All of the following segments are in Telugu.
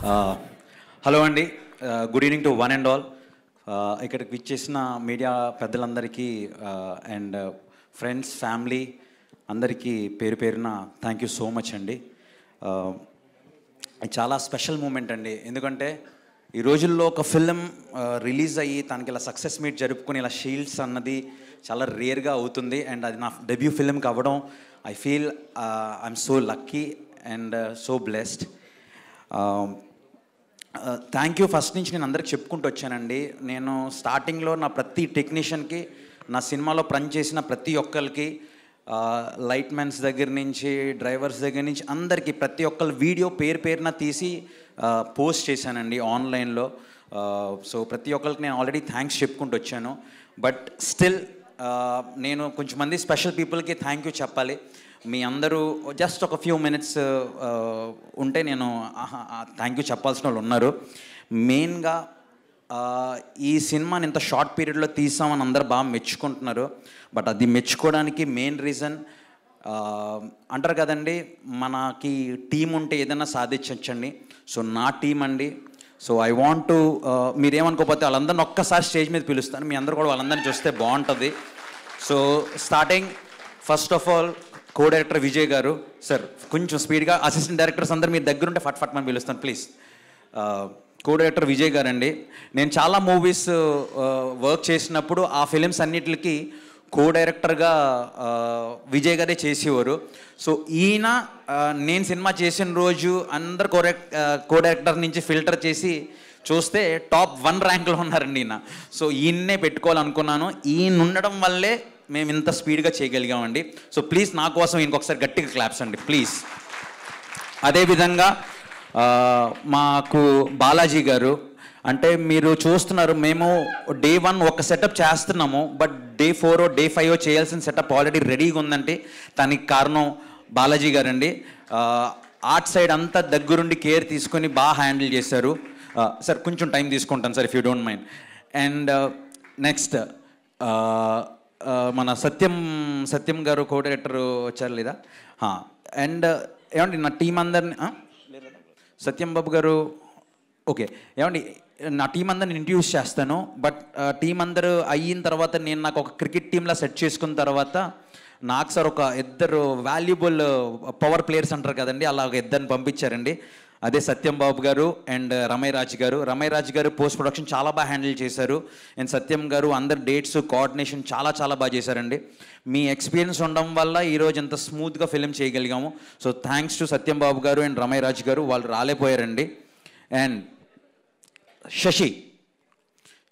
హలో అండి, good evening to one and all. ఇక్కడికి విచ్చేసిన మీడియా పెద్దలందరికీ అండ్ ఫ్రెండ్స్, ఫ్యామిలీ అందరికీ పేరు పేరున థ్యాంక్ యూ సో మచ్ అండి. చాలా స్పెషల్ మూమెంట్ అండి, ఎందుకంటే ఈ రోజుల్లో ఒక ఫిలిం రిలీజ్ అయ్యి తనకి ఇలా సక్సెస్ మీట్ జరుపుకుని ఇలా షీల్డ్స్ అన్నది చాలా రేర్గా అవుతుంది. అండ్ అది నా డెబ్యూ ఫిలింకి అవ్వడం I feel I'm so lucky and so blessed. Thank you first నుంచి నేను అందరికి చెప్పుకుంటూ వచ్చానండి. నేను స్టార్టింగ్లో నా ప్రతి టెక్నీషియన్కి, నా సినిమాలో పనిచేసిన ప్రతి ఒక్కరికి, లైట్ మ్యాన్స్ దగ్గర నుంచి డ్రైవర్స్ దగ్గర నుంచి అందరికీ ప్రతి ఒక్కరు వీడియో పేరున తీసి పోస్ట్ చేశానండి ఆన్లైన్లో. సో ప్రతి ఒక్కరికి నేను ఆల్రెడీ థ్యాంక్స్ చెప్పుకుంటూ వచ్చాను. బట్ స్టిల్ నేను కొంచెం మంది స్పెషల్ పీపుల్కి థ్యాంక్ యూ చెప్పాలి. మీ అందరూ జస్ట్ ఒక ఫ్యూ మినిట్స్ ఉంటే నేను థ్యాంక్ యూ చెప్పాల్సిన వాళ్ళు ఉన్నారు. మెయిన్గా ఈ సినిమాని ఇంత షార్ట్ పీరియడ్లో తీసామని అందరూ బాగా మెచ్చుకుంటున్నారు. బట్ అది మెచ్చుకోవడానికి మెయిన్ రీజన్ అంటారు కదండి, మనకి టీం ఉంటే ఏదైనా సాధించవచ్చండి. సో నా టీం అండి. సో ఐ వాంట్ టు, మీరేమనుకోకపోతే వాళ్ళందరినీ ఒక్కసారి స్టేజ్ మీద పిలుస్తాను, మీ అందరూ కూడా వాళ్ళందరినీ చూస్తే బాగుంటుంది. So starting first of all co director Vijay గారు. సార్ కొంచెం స్పీడ్గా, అసిస్టెంట్ డైరెక్టర్స్ అందరూ మీ దగ్గరుంటే ఫట్ మనం పిలుస్తాను ప్లీజ్. కో డైరెక్టర్ విజయ్ గారు అండి. నేను చాలా మూవీస్ వర్క్ చేసినప్పుడు ఆ ఫిలిమ్స్ అన్నిటికి కో డైరెక్టర్గా విజయ్ గారే చేసేవారు. సో ఈయన నేను సినిమా చేసిన రోజు అందరు కో డైరెక్టర్ నుంచి ఫిల్టర్ చేసి చూస్తే టాప్ 1 ర్యాంక్లో ఉన్నారండి ఈయన. సో ఈయన్నే పెట్టుకోవాలనుకున్నాను. ఈయన ఉండడం వల్లే మేము ఇంత స్పీడ్గా చేయగలిగామండి. సో ప్లీజ్ నా కోసం ఇంకొకసారి గట్టిగా క్లాప్స్ అండి ప్లీజ్. అదేవిధంగా మాకు బాలాజీ గారు, అంటే మీరు చూస్తున్నారు మేము డే 1 ఒక సెటప్ చేస్తున్నాము, బట్ డే 4 డే 5 చేయాల్సిన సెటప్ ఆల్రెడీ రెడీగా ఉందంటే దానికి కారణం బాలాజీ గారండి. ఆర్ట్ సైడ్ అంతా దగ్గరుండి కేర్ తీసుకొని బాగా హ్యాండిల్ చేశారు. సార్ కొంచెం టైం తీసుకుంటాను sir, if you don't mind. And next మన సత్యం గారు కో డైరెక్టర్ వచ్చారు లేదా? అండ్ ఏమండి నా టీం అందరిని, సత్యం బాబు గారు ఓకే. ఏమండి నా టీం అందరిని ఇంట్రడ్యూస్ చేస్తాను. బట్ టీం అందరూ అయిన తర్వాత నేను నాకు ఒక క్రికెట్ టీంలా సెట్ చేసుకున్న తర్వాత నాకు సార్ ఒక ఇద్దరు వాల్యుబుల్ పవర్ ప్లేయర్స్ అంటారు కదండి, అలాగ ఇద్దరిని పంపించారండి. అదే సత్యం బాబు గారు అండ్ రమయ్య రాజ్ గారు పోస్ట్ ప్రొడక్షన్ చాలా బాగా హ్యాండిల్ చేశారు. అండ్ సత్యం గారు అందరు డేట్స్ కోఆర్డినేషన్ చాలా బాగా చేశారండి. మీ ఎక్స్పీరియన్స్ ఉండడం వల్ల ఈరోజు ఎంత స్మూత్గా ఫిలిం చేయగలిగాము. సో థ్యాంక్స్ టు సత్యం బాబు గారు అండ్ రమయ్య రాజ్ గారు, వాళ్ళు రాలేపోయారండి. అండ్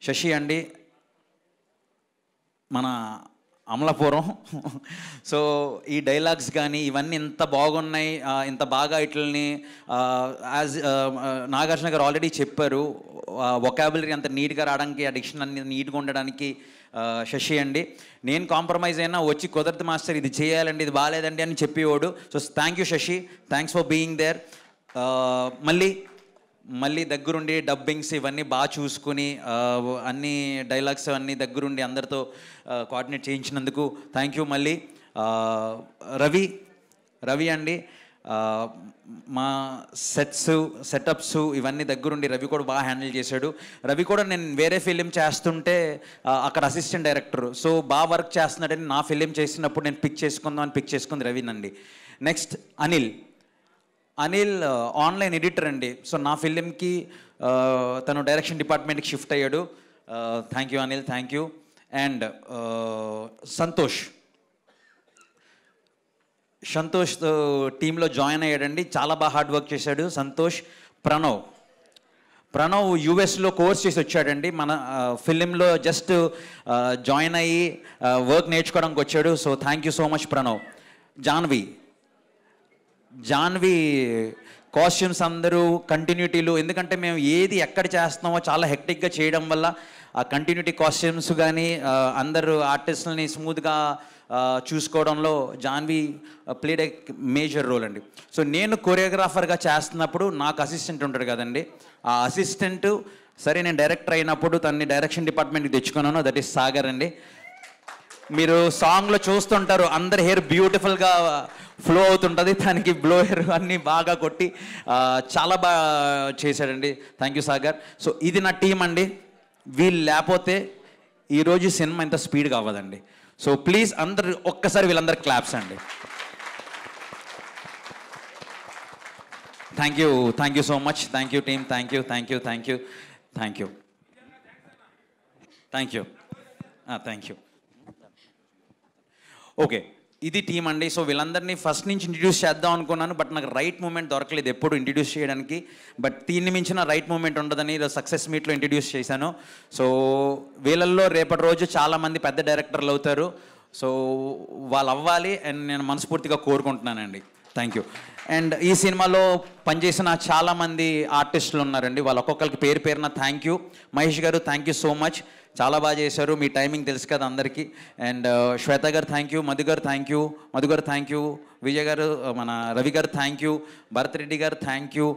శశి అండి మన అమలాపురం. సో ఈ డైలాగ్స్ కానీ ఇవన్నీ ఇంత బాగున్నాయి, ఇంత బాగా ఇట్లని యాజ్ నాగార్జున గారు ఆల్రెడీ చెప్పారు, వొకాబులరీ అంత నీట్గా రావడానికి, ఆ డిక్షన్ అన్ని నీట్గా ఉండడానికి శశి అండి. నేను కాంప్రమైజ్ అయినా వచ్చి కుదరదు మాస్టర్ ఇది చేయాలండి, ఇది బాగాలేదండి అని చెప్పేవాడు. So thank you Shashi, thanks for being there. మళ్ళీ దగ్గరుండి డబ్బింగ్స్ ఇవన్నీ బాగా చూసుకుని అన్ని డైలాగ్స్ అన్నీ దగ్గరుండి అందరితో కోఆర్డినేట్ చేయించినందుకు థ్యాంక్ యూ. మళ్ళీ రవి అండి, మా సెటప్స్ ఇవన్నీ దగ్గరుండి రవి కూడా బాగా హ్యాండిల్ చేశాడు. రవి కూడా నేను వేరే ఫిలిం చేస్తుంటే అక్కడ అసిస్టెంట్ డైరెక్టర్, సో బాగా వర్క్ చేస్తున్నాడని నా ఫిలిం చేసినప్పుడు నేను పిక్ చేసుకుంది రవినండి. నెక్స్ట్ అనిల్ ఆన్లైన్ ఎడిటర్ అండి. సో నా ఫిలింకి తను డైరెక్షన్ డిపార్ట్మెంట్కి షిఫ్ట్ అయ్యాడు. Thank you Anil, thank you. And Santosh టీంలో జాయిన్ అయ్యాడండి, చాలా బాగా హార్డ్ వర్క్ చేశాడు సంతోష్. ప్రణవ్ యూఎస్లో కోర్స్ చేసి వచ్చాడండి, మన ఫిలింలో జస్ట్ జాయిన్ అయ్యి వర్క్ నేర్చుకోవడానికి వచ్చాడు. So thank you so much Pranav. Janvi costumes అందరూ కంటిన్యూటీలు, ఎందుకంటే మేము ఏది ఎక్కడ చేస్తున్నామో చాలా హెక్టిక్గా చేయడం వల్ల ఆ కంటిన్యూటీ కాస్ట్యూమ్స్ కానీ అందరూ ఆర్టిస్టులని స్మూత్గా చూసుకోవడంలో Janhvi played a major role అండి. సో నేను కొరియోగ్రాఫర్గా చేస్తున్నప్పుడు నాకు అసిస్టెంట్ ఉంటాడు కదండి, ఆ అసిస్టెంట్ సరే నేను డైరెక్టర్ అయినప్పుడు తనని డైరెక్షన్ డిపార్ట్మెంట్కి తెచ్చుకున్నాను, దట్ ఈస్ సాగర్ అండి. మీరు సాంగ్లో చూస్తుంటారు అందరి హెయిర్ బ్యూటిఫుల్గా ఫ్లో అవుతుంటుంది, దానికి బ్లోయర్ అన్నీ బాగా కొట్టి చాలా బాగా చేశాడండి. Thank you Sagar. సో ఇది నా టీం అండి. వీళ్ళు లేకపోతే ఈరోజు సినిమా ఇంత స్పీడ్గా అవ్వదండి. సో ప్లీజ్ అందరు ఒక్కసారి వీళ్ళందరూ క్లాప్స్ అండి. Thank you so much. Thank you team. Thank you thank you thank you thank you thank you thank you. Okay, ఇది టీం అండి. సో వీళ్ళందరినీ ఫస్ట్ నుంచి ఇంట్రడ్యూస్ చేద్దాం అనుకున్నాను, బట్ నాకు రైట్ మూమెంట్ దొరకలేదు ఎప్పుడు ఇంట్రడ్యూస్ చేయడానికి. బట్ దీన్ని మించిన రైట్ మూమెంట్ ఉండదని సక్సెస్ మీట్లో ఇంట్రడ్యూస్ చేశాను. సో వీళ్ళల్లో రేపటి రోజు చాలామంది పెద్ద డైరెక్టర్లు అవుతారు. సో వాళ్ళు అవ్వాలి అని నేను మనస్ఫూర్తిగా కోరుకుంటున్నానండి. Thank you. అండ్ ఈ సినిమాలో పనిచేసిన చాలామంది ఆర్టిస్టులు ఉన్నారండి. వాళ్ళు ఒక్కొక్కరికి పేరు పేరున థ్యాంక్ యూ. మహేష్ గారు థ్యాంక్ యూ సో మచ్, చాలా బాగా చేశారు. మీ టైమింగ్ తెలుసు కదా అందరికీ. అండ్ శ్వేత గారు థ్యాంక్ యూ, మధు గారు థ్యాంక్ యూ, విజయ్ గారు, మన రవి గారు థ్యాంక్ యూ, భరత్ రెడ్డి గారు థ్యాంక్ యూ.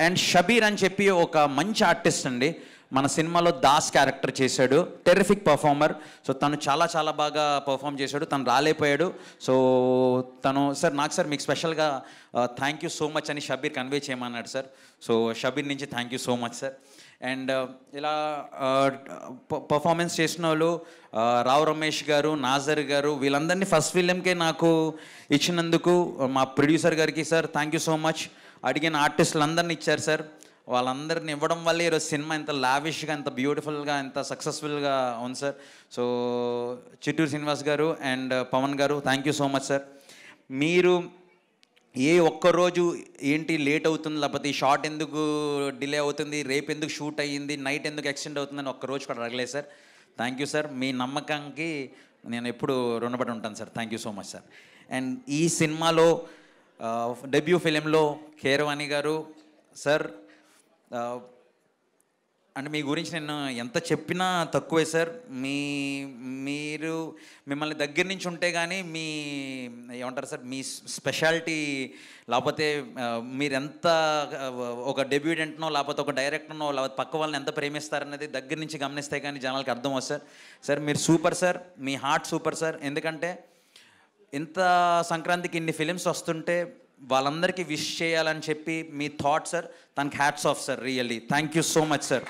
అండ్ షబీర్ అని చెప్పి ఒక మంచి ఆర్టిస్ట్ అండి, మన సినిమాలో దాస్ క్యారెక్టర్ చేశాడు. Terrific performer. సో తను చాలా చాలా బాగా పర్ఫామ్ చేశాడు. తను రాలేకపోయాడు. సో తను సార్ మీకు స్పెషల్గా థ్యాంక్ యూ సో మచ్ అని షబీర్ కన్వే చేయమన్నాడు సార్. సో షబీర్ నుంచి thank you so much sir. And ఇలా పర్ఫార్మెన్స్ చేసిన వాళ్ళు రావు రమేష్ గారు, నాజర్ గారు, వీళ్ళందరినీ ఫస్ట్ ఫిలింకే నాకు ఇచ్చినందుకు మా ప్రొడ్యూసర్ గారికి sir thank you so much. అడిగిన ఆర్టిస్టులందరినీ ఇచ్చారు సార్. వాళ్ళందరిని ఇవ్వడం వల్ల ఈరోజు సినిమా ఎంత లావిష్గా, ఎంత బ్యూటిఫుల్గా, ఎంత సక్సెస్ఫుల్గా ఉంది సార్. సో చిట్టూరు శ్రీనివాస్ గారు అండ్ పవన్ గారు thank you so much sir. మీరు ఏ ఒక్కరోజు ఏంటి లేట్ అవుతుంది, లేకపోతే ఈ షార్ట్ ఎందుకు డిలే అవుతుంది, రేపు ఎందుకు షూట్ అయ్యింది, నైట్ ఎందుకు ఎక్స్టెండ్ అవుతుందని ఒక్కరోజు కూడా అడగలేదు సార్. Thank you sir. మీ నమ్మకానికి నేను ఎప్పుడు రుణపడి ఉంటాను sir. Thank you so much sir. And ఈ సినిమాలో డెబ్యూ ఫిలింలో కీరవాణి గారు సార్, అంటే మీ గురించి నేను ఎంత చెప్పినా తక్కువే సార్. మీరు మిమ్మల్ని దగ్గర నుంచి ఉంటే కానీ మీ ఏమంటారు సార్, మీ స్పెషాలిటీ, లేకపోతే మీరెంత ఒక డెబ్యూటెంట్నో లేకపోతే ఒక డైరెక్టర్నో లేకపోతే పక్క వాళ్ళని ఎంత ప్రేమిస్తారనేది దగ్గర నుంచి గమనిస్తే కానీ జనాలకి అర్థం అవుతుంది సార్. సార్ మీరు సూపర్ సార్, మీ హార్ట్ సూపర్ సార్. ఎందుకంటే ఇంత సంక్రాంతికి ఇన్ని ఫిలిమ్స్ వస్తుంటే వాళ్ళందరికీ విష్ చేయాలని చెప్పి మీ థాట్ సార్, తనకి hats off sir. Really thank you so much sir.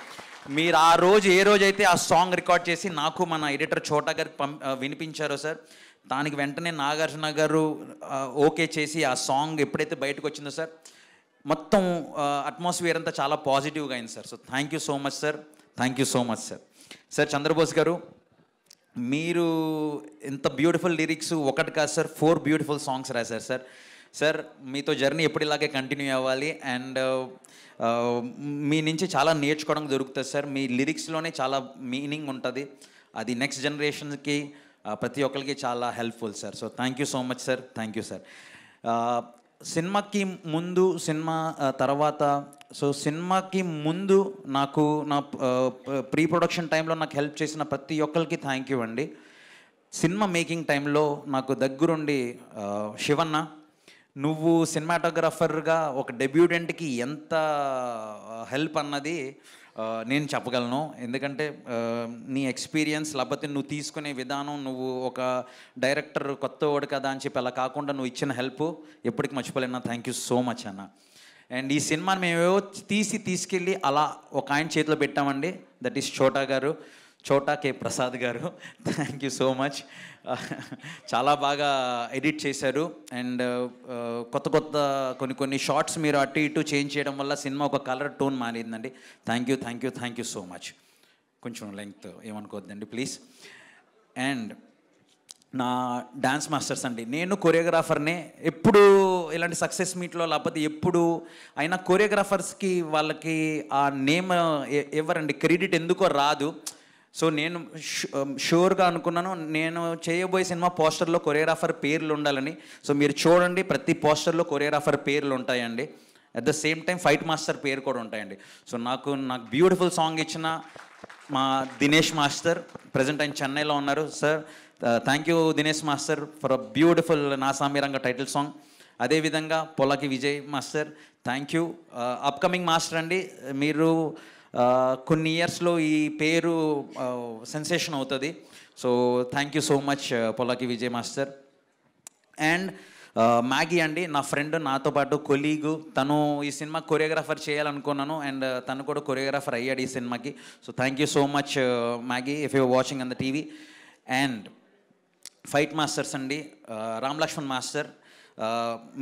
మీరు ఆ రోజు ఏ రోజైతే ఆ సాంగ్ రికార్డ్ చేసి నాకు మన ఎడిటర్ చోటా గారికి వినిపించారో సార్, దానికి వెంటనే నాగార్జున గారు ఓకే చేసి ఆ సాంగ్ ఎప్పుడైతే బయటకు వచ్చిందో సార్, మొత్తం అట్మాస్ఫియర్ అంతా చాలా పాజిటివ్గా అయింది sir. So thank you so much sir. Thank you so much sir. Sir Chandrabose garu, మీరు ఇంత బ్యూటిఫుల్ లిరిక్స్ ఒకటి కాదు సార్, 4 బ్యూటిఫుల్ సాంగ్స్ రాశారు సార్. సార్ మీతో జర్నీ ఎప్పుడు ఇలాగే కంటిన్యూ అవ్వాలి. అండ్ మీ నుంచి చాలా నేర్చుకోవడం దొరుకుతుంది సార్. మీ లిరిక్స్లోనే చాలా మీనింగ్ ఉంటుంది. అది నెక్స్ట్ జనరేషన్కి ప్రతి ఒక్కరికి చాలా helpful sir. So thank you so much sir. Thank you sir. సినిమాకి ముందు, సినిమా తర్వాత, సో సినిమాకి ముందు నాకు నా ప్రీ ప్రొడక్షన్ టైంలో నాకు హెల్ప్ చేసిన ప్రతి ఒక్కరికి థ్యాంక్ యూ అండి. సినిమా మేకింగ్ టైంలో నాకు దగ్గరుండి శివన్న, నువ్వు సినిమాటోగ్రఫర్గా ఒక డెబ్యూటెంట్కి ఎంత హెల్ప్ అన్నది నేను చెప్పగలను. ఎందుకంటే నీ ఎక్స్పీరియన్స్, లేకపోతే నువ్వు తీసుకునే విధానం, నువ్వు ఒక డైరెక్టర్ కొత్త వాడు కదా అని చెప్పి అలా కాకుండా నువ్వు ఇచ్చిన హెల్ప్ ఎప్పటికీ మర్చిపోలేనా. థ్యాంక్ యూ సో మచ్ అన్న. అండ్ ఈ సినిమాని మేమేవో తీసుకెళ్ళి అలా ఒక ఆయన చేతిలో పెట్టామండి. దట్ ఈస్ చోటా కే ప్రసాద్ గారు. Thank you so much. చాలా బాగా ఎడిట్ చేశారు. అండ్ కొత్త కొన్ని షార్ట్స్ మీరు అటు ఇటు చేంజ్ చేయడం వల్ల సినిమా ఒక కలర్ టోన్ మారిందండి. Thank you so much. కొంచెం లెంగ్త్ ఏమనుకోవద్దండి ప్లీజ్. అండ్ నా డ్యాన్స్ మాస్టర్స్ అండి, నేను కొరియోగ్రాఫర్నే. ఎప్పుడు ఇలాంటి సక్సెస్ మీట్లో లేకపోతే ఎప్పుడు అయినా కొరియోగ్రాఫర్స్కి వాళ్ళకి ఆ నేమ్ ఎవరండి క్రెడిట్ ఎందుకో రాదు. సో నేను షూర్గా అనుకున్నాను, నేను చేయబోయే సినిమా పోస్టర్లో కొరియోగ్రాఫర్ పేర్లు ఉండాలని. సో మీరు చూడండి, ప్రతి పోస్టర్లో కొరియోగ్రాఫర్ పేర్లు ఉంటాయండి. At the same time fight master పేరు కూడా ఉంటాయండి. సో నాకు బ్యూటిఫుల్ సాంగ్ ఇచ్చిన మా దినేష్ మాస్టర్, ప్రజెంట్ ఆయన చెన్నైలో ఉన్నారు. Sir thank you Dinesh master for a beautiful నా సామిరంగ టైటిల్ సాంగ్. అదేవిధంగా Polaki Vijay master, thank you. Upcoming master అండి, మీరు కొన్ని ఇయర్స్లో ఈ పేరు సెన్సేషన్ అవుతుంది. So thank you so much Polaki Vijay master. And Maggi అండి, నా ఫ్రెండ్, నాతో పాటు కొలీగు. తను ఈ సినిమా కొరియోగ్రాఫర్ చేయాలనుకున్నాను అండ్ తను కూడా కొరియోగ్రాఫర్ అయ్యాడు ఈ సినిమాకి. So thank you so much Maggi, if you watching on the TV. And fight masters అండి, రామ్ లక్ష్మణ్ మాస్టర్,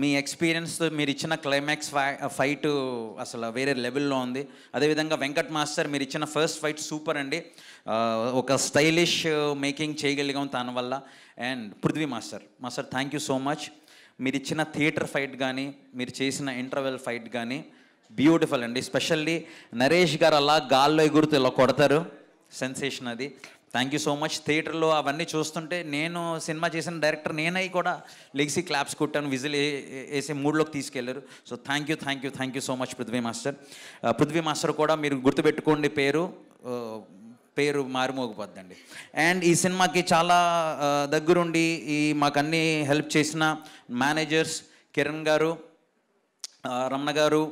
మీ ఎక్స్పీరియన్స్తో మీరు ఇచ్చిన క్లైమాక్స్ ఫైట్ అసలు వేరే లెవెల్లో ఉంది. అదేవిధంగా వెంకట్ మాస్టర్, మీరు ఇచ్చిన ఫస్ట్ ఫైట్ సూపర్ అండి, ఒక స్టైలిష్ మేకింగ్ చేయగలిగాం తన వల్ల. And Prithvi master thank you so much. మీరు ఇచ్చిన థియేటర్ ఫైట్ కానీ, మీరు చేసిన ఇంటర్వెల్ ఫైట్ కానీ బ్యూటిఫుల్ అండి. స్పెషల్లీ నరేష్ గారు అలా గాల్లో ఎగురుతూ ఇలా కొడతారు, సెన్సేషన్ అది. Thank you so much. థియేటర్లో అవన్నీ చూస్తుంటే నేను సినిమా చేసిన డైరెక్టర్ నేనై కూడా లెగ్సీ క్లాప్స్ కొట్టాను, విజిల్ వేసే మూడ్లోకి తీసుకెళ్లారు. So thank you so much Prithvi master. Prithvi master కూడా మీరు గుర్తుపెట్టుకోండి, పేరు మారుమోగిపోద్దండి. అండ్ ఈ సినిమాకి చాలా దగ్గరుండి మాకు అన్నీ హెల్ప్ చేసిన మేనేజర్స్ కిరణ్ గారు, రమణ గారు,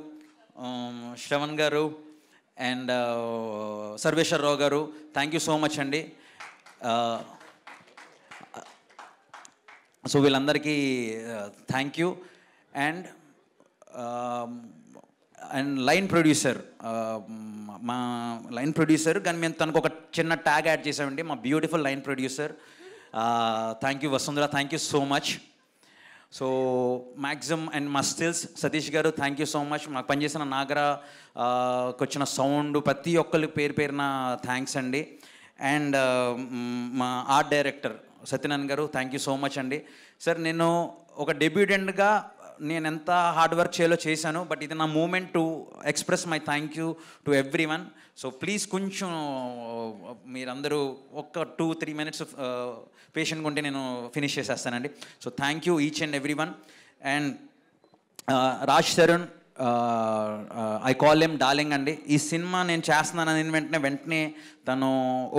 శ్రవణ్ గారు అండ్ సర్వేశ్వరరావు గారు, థ్యాంక్ యూ సో మచ్ అండి. సో వీళ్ళందరికీ thank you. And line producer, మా లైన్ ప్రొడ్యూసర్ కానీ మేము తనకు ఒక చిన్న ట్యాగ్ యాడ్ చేసామండి, మా beautiful line producer. Thank you Vasundhara, thank you so much. So maximum and మా స్టిల్స్ సతీష్ గారు, థ్యాంక్ యూ సో మచ్. మాకు పనిచేసిన నాగరాకి వచ్చిన సౌండ్ ప్రతి ఒక్కరికి పేరున థ్యాంక్స్ అండి. అండ్ మా ఆర్ట్ డైరెక్టర్ సత్యనారాయణ గారు, థ్యాంక్ యూ సో మచ్ అండి. సార్, నేను ఒక డెబ్యూటెంట్గా నేను ఎంత హార్డ్ వర్క్ చేశాను, బట్ ఇది నా moment to express my thank you to everyone. So please కొంచెం మీరందరూ ఒక 2-3 మినిట్స్ పేషెంట్గా ఉంటే నేను ఫినిష్ చేసేస్తానండి. So thank you each and everyone. And Raj Tarun, I call him darling అండి. ఈ సినిమా నేను చేస్తున్నానని వెంటనే తను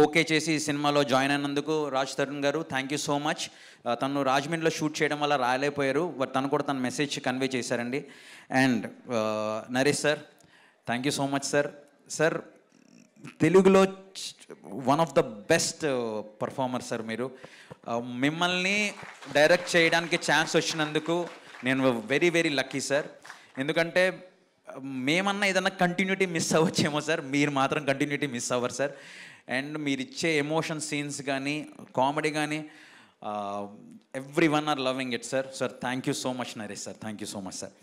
ఓకే చేసి ఈ సినిమాలో జాయిన్ అయినందుకు రాజ్ తరుణ్ గారు థ్యాంక్ యూ సో మచ్. తను రాజమండ్రిలో షూట్ చేయడం వల్ల రాలేకపోయారు, బట్ తను కూడా తన మెసేజ్ కన్వే చేశారండి. And Naresh sir, thank you so much sir. Sir, తెలుగులో one of the best performer sir మీరు. మిమ్మల్ని డైరెక్ట్ చేయడానికి ఛాన్స్ వచ్చినందుకు నేను వెరీ వెరీ లక్కీ సార్. ఎందుకంటే మేమన్నా ఏదన్నా కంటిన్యూటీ మిస్ అవ్వచ్చేమో సార్, మీరు మాత్రం కంటిన్యూటీ మిస్ అవ్వరు సార్. అండ్ మీరు ఇచ్చే ఎమోషన్ సీన్స్ కానీ, కామెడీ కానీ, every one are loving it sir. Sir thank you so much Naresh sir, thank you so much sir.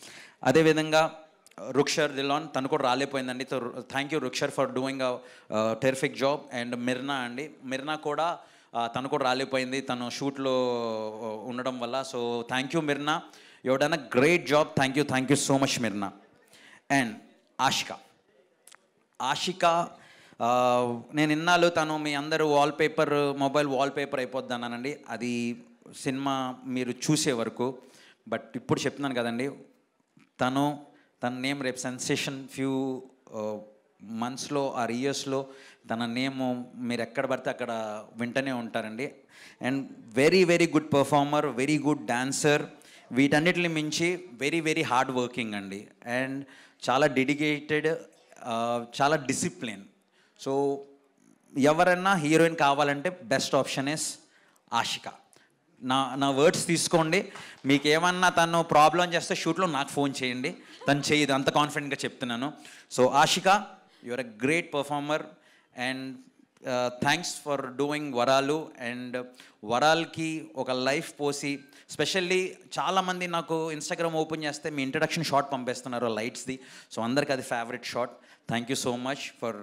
అదేవిధంగా రుక్షర్ దిలాన్, తను కూడా రాలేపోయిందండి. So thank you Rukshar for doing a terrific job. And Mirna అండి, మిర్నా కూడా తను కూడా రాలేపోయింది తను షూట్లో ఉండడం వల్ల. So thank you Mirna, you done a great job. Thank you so much Mirna. And Ashika, నేను ఇన్నాళ్ళు తను మీ అందరూ మొబైల్ వాల్పేపర్ అయిపోద్ది అన్నానండి, అది సినిమా మీరు చూసే వరకు. బట్ ఇప్పుడు చెప్తున్నాను కదండి, తన నేమ్ రేపు సెన్సేషన్ ఫ్యూ మంత్స్లో ఆర్ ఇయర్స్లో తన నేమ్ మీరు ఎక్కడ పడితే అక్కడ వింటనే ఉంటారండి. And very very good performer, very good dancer, వీటన్నిటిని మించి వెరీ వెరీ హార్డ్ వర్కింగ్ అండి. అండ్ చాలా డెడికేటెడ్, చాలా డిసిప్లిన్. సో ఎవరైనా హీరోయిన్ కావాలంటే బెస్ట్ ఆప్షన్ ఇస్ ఆషిక. నా వర్డ్స్ తీసుకోండి, మీకు ఏమన్నా తను ప్రాబ్లం చేస్తే షూట్లో నాకు ఫోన్ చేయండి, తను చేయదు, అంత కాన్ఫిడెంట్గా చెప్తున్నాను. So Ashika, you're a great performer. And thanks for doing Varalu. And వరాల్కి ఒక లైఫ్ పోసి, స్పెషల్లీ చాలామంది నాకు ఇన్స్టాగ్రామ్ ఓపెన్ చేస్తే మీ ఇంట్రడక్షన్ షాట్ పంపేస్తున్నారు లైట్స్ది. సో అందరికి అది favourite shot. Thank you so much for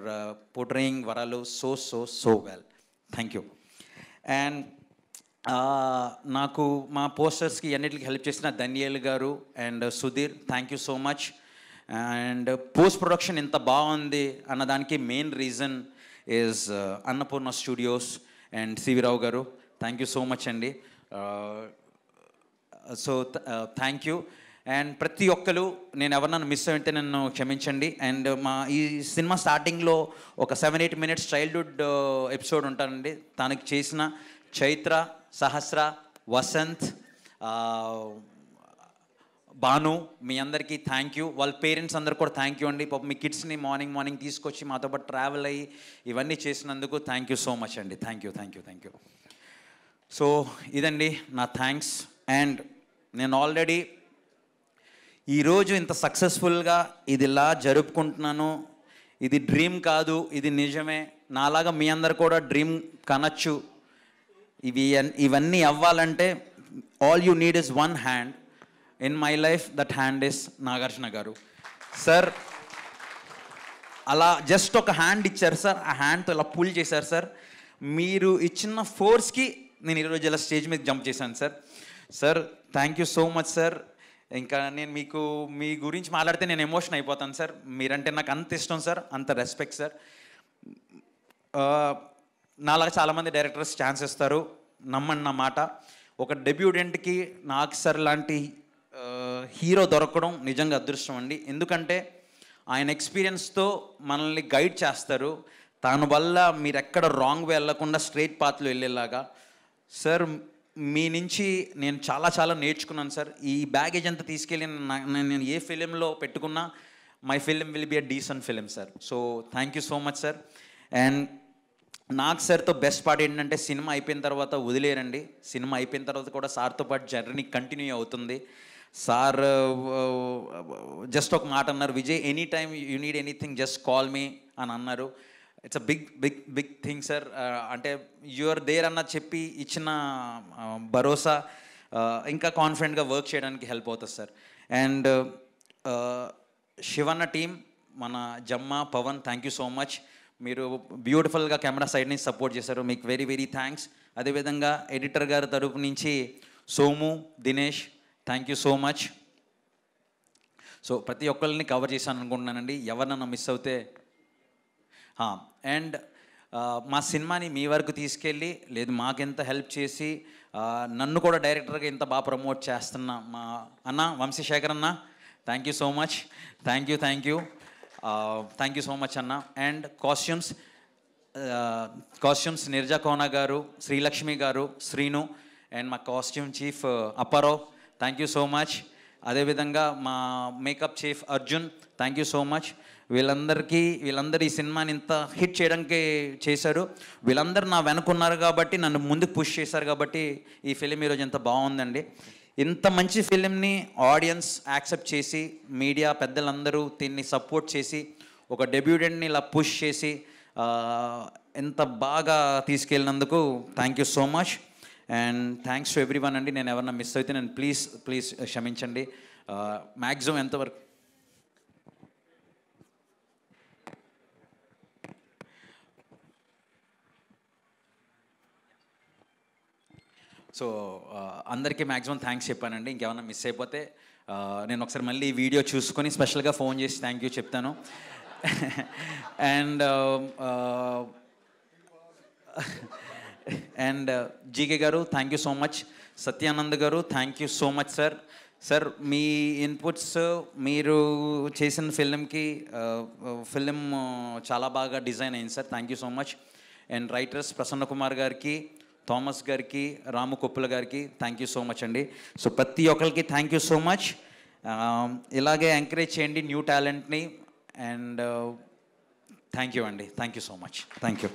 portraying Varalu so well. Thank you. And నాకు మా పోస్టర్స్కి అన్నిటికి హెల్ప్ చేసిన ధన్యేల్ గారు and Sudheer, thank you so much. And post production ఇంత బాగుంది అన్నదానికి main reason is Annapurna studios and CV Rao గారు, థ్యాంక్ యూ సో మచ్ అండి. So thank you. అండ్ ప్రతి ఒక్కరు, నేను ఎవరినైనా మిస్ అయితే నన్ను క్షమించండి. అండ్ ఈ సినిమా స్టార్టింగ్లో ఒక 7-8 మినిట్స్ చైల్డ్హుడ్ ఎపిసోడ్ ఉంటానండి, తనకి చేసిన చైత్ర, సహస్ర, వసంత్, భాను, మీ అందరికీ థ్యాంక్ యూ. వాళ్ళ పేరెంట్స్ అందరు కూడా థ్యాంక్ యూ అండి. పాపం మీ కిడ్స్ని మార్నింగ్ తీసుకొచ్చి మాతో పాటు ట్రావెల్ అయ్యి ఇవన్నీ చేసినందుకు థ్యాంక్ యూ సో మచ్ అండి. Thank you. సో ఇదండి నా థ్యాంక్స్. అండ్ నేను ఆల్రెడీ ఈరోజు ఇంత సక్సెస్ఫుల్గా ఇది ఇలా జరుపుకుంటున్నాను. ఇది డ్రీమ్ కాదు, ఇది నిజమే. నాలాగా మీ అందరు కూడా డ్రీమ్ కనొచ్చు. ఇవన్నీ అవ్వాలంటే all you need is one hand. In my life that hand is Nagarjuna గారు. సార్ అలా జస్ట్ ఒక హ్యాండ్ ఇచ్చారు సార్, ఆ హ్యాండ్తో ఇలా పుల్ చేశారు సార్. మీరు ఇచ్చిన ఫోర్స్కి నేను ఈరోజు ఇలా స్టేజ్ మీద జంప్ చేశాను sir. Sir thank you so much sir. ఇంకా నేను మీ గురించి మాట్లాడితే నేను ఎమోషన్ అయిపోతాను సార్. మీరంటే నాకు అంత ఇష్టం సార్, అంత రెస్పెక్ట్ సార్. నాలాగా చాలామంది డైరెక్టర్స్ ఛాన్స్ ఇస్తారు, నమ్మండి నా మాట. ఒక డెబ్యూటెంట్కి నాకు సార్ లాంటి హీరో దొరకడం నిజంగా అదృష్టం అండి. ఎందుకంటే ఆయన ఎక్స్పీరియన్స్తో మనల్ని గైడ్ చేస్తారు. దాని వల్ల మీరు ఎక్కడ రాంగ్ వెళ్ళకుండా స్ట్రైట్ పాత్లో వెళ్ళేలాగా. సార్ మీ నుంచి నేను చాలా నేర్చుకున్నాను సార్. ఈ బ్యాగేజ్ అంతా తీసుకెళ్ళి నేను ఏ ఫిలింలో పెట్టుకున్నా my film will be a decent film sir. So thank you so much sir. And నాకు సార్తో బెస్ట్ పార్ట్ ఏంటంటే సినిమా అయిపోయిన తర్వాత వదిలేరండి. సినిమా అయిపోయిన తర్వాత కూడా సార్తో పాటు జర్నీ కంటిన్యూ అవుతుంది. సార్ జస్ట్ ఒక మాట అన్నారు, Vijay any time you need anything just call me అని అన్నారు. It's a big thing sir. అంటే యూఆర్ దేర్ అన్న చెప్పి ఇచ్చిన భరోసా ఇంకా కాన్ఫిడెంట్గా వర్క్ చేయడానికి హెల్ప్ అవుతుంది సార్. అండ్ శివన్న టీం, మన Jamma, Pavan, thank you so much. మీరు బ్యూటిఫుల్గా కెమెరా సైడ్ నుంచి సపోర్ట్ చేశారు, మీకు వెరీ థ్యాంక్స్. అదేవిధంగా ఎడిటర్ గారి తరపు నుంచి Somu, Dinesh, thank you so much. So ప్రతి ఒక్కరిని కవర్ చేశాను అనుకుంటున్నానండి, ఎవరినన్నా మిస్ అవుతే. అండ్ మా సినిమాని మీ వరకు తీసుకెళ్ళి లేదు మాకెంత హెల్ప్ చేసి నన్ను కూడా డైరెక్టర్గా ఇంత బాగా ప్రమోట్ చేస్తున్న మా అన్న వంశీశేఖర్ అన్న, thank you so much. Thank you so much అన్న. అండ్ కాస్ట్యూమ్స్ నిర్జా కోనా గారు, శ్రీలక్ష్మి గారు, శ్రీను, అండ్ మా costume chief Apparao, thank you so much. అదేవిధంగా మా makeup chief Arjun, thank you so much. వీళ్ళందరూ ఈ సినిమాని ఇంత హిట్ చేయడానికి చేశారు. వీళ్ళందరూ నా వెనుకున్నారు కాబట్టి, నన్ను ముందుకు పుష్ చేశారు కాబట్టి ఈ ఫిలిం ఈరోజు ఎంత బాగుందండి. ఇంత మంచి ఫిలింని ఆడియన్స్ యాక్సెప్ట్ చేసి, మీడియా పెద్దలందరూ దీన్ని సపోర్ట్ చేసి, ఒక డెబ్యూటెంట్ని ఇలా పుష్ చేసి ఎంత బాగా తీసుకెళ్ళినందుకు thank you so much. And thanks to everyone అండి. నేను ఎవరన్నా మిస్ అయితే నేను ప్లీజ్ క్షమించండి. మ్యాక్సిమం ఎంతవరకు సో అందరికీ మ్యాక్సిమం థ్యాంక్స్ చెప్పానండి. ఇంకేమన్నా మిస్ అయిపోతే నేను ఒకసారి మళ్ళీ వీడియో చూసుకొని స్పెషల్గా ఫోన్ చేసి థ్యాంక్ యూ చెప్తాను. అండ్ జీకే గారు thank you so much. Satyanand గారు thank you so much sir. Sir మీ ఇన్పుట్స్, మీరు చేసిన ఫిలిం చాలా బాగా డిజైన్ అయింది sir, thank you so much. And writers Prasanna Kumar గారికి, థామస్ గారికి, రాము కొప్పుల గారికి థ్యాంక్ యూ సో మచ్ అండి. సో ప్రతి ఒక్కరికి థ్యాంక్ యూ సో మచ్. ఇలాగే ఎంకరేజ్ చేయండి న్యూ టాలెంట్ని. అండ్ థ్యాంక్ యూ అండి, thank you so much. Thank you.